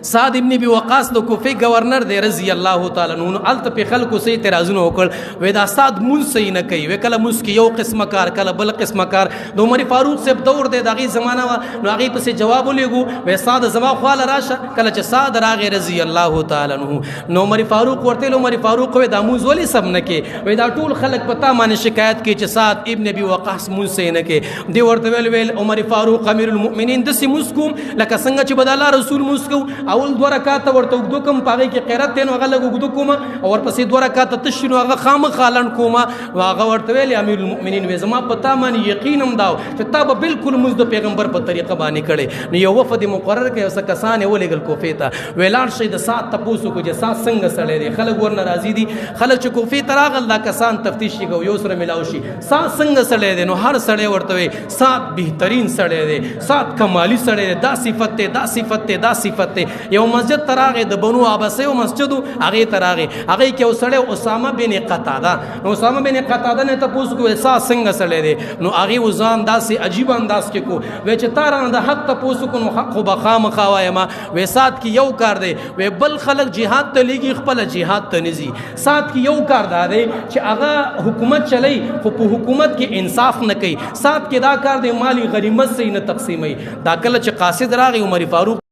سعد ابن ابي وقاص د کوفه گورنر دی رضی الله تعالی عنہ الته په خلکو سي اعتراضونه وکړ وې دا سعد مون صحیح نه کوي وې کله موس کې یو قسمه کار کله بل قسمه کار د عمر فاروق صاحب دور دی دغه زمانہ نو هغه پسې جواب ولېګو وې سعد زما خواله راشه کله چې سعد راغی رضی الله تعالی عنہ نو عمر فاروق ورته عمر فاروق وې دا موز ولې سم نه کې وې دا ټول خلک پتا باندې شکایت کوي چې سعد ابن ابي وقاص مون صحیح نه کې دی ورته ویل عمر فاروق امیر المؤمنین د سیمسکوم لکه څنګه چې بداله رسول مسکو اول دوه رکعات ورته وګدو کوم پاره کې قرات تن هغه لګو وګدو کوم او ورپسې دوه رکعات تشنو هغه خام خالن کوم هغه ورته ویل امیر المؤمنین وې زما پتا باندې یقینم داو چې تا به بالکل موږ د پیغمبر په طریقه باندې کړي نو یو وفد مقرر کړي اوس کسان ولېګل کوفه ته ویلان شي د سات تاسو کو چې سات څنګه سړی دی خلک ور ناراضي دي خلک چې کوفه تراغل دا کسان تفتیش کوي یو سره ملاو شي سات څنګه سړی دی نو هر سړی ورته وي سات بهترین سړی دی سات کمالی سړی دی دا صفت ته دا صفت ته دا صفت ته یو مسجد تراغه د بنو عباسه او مسجد هغه تراغه هغه کې اسامه اسامه بن قتاده اسامه بن قتاده نه تاسو کو سات څنګه سړی دی نو هغه وزان داسې عجیب انداز کې کو و چې تارانه د حق تاسو کو نو حق خو بخام خوایم و سات کې یو کار دی و بل خلک jihad ته لګي خپل jihad ته نزي سات کې یو کار دی چې هغه حکومت چلی خو په حکومت کې انصاف نه کوي سات کې دا کار دی مالی غنیمت صحیح نه تقسیمي دا کله چې قاصد راغی عمر فاروق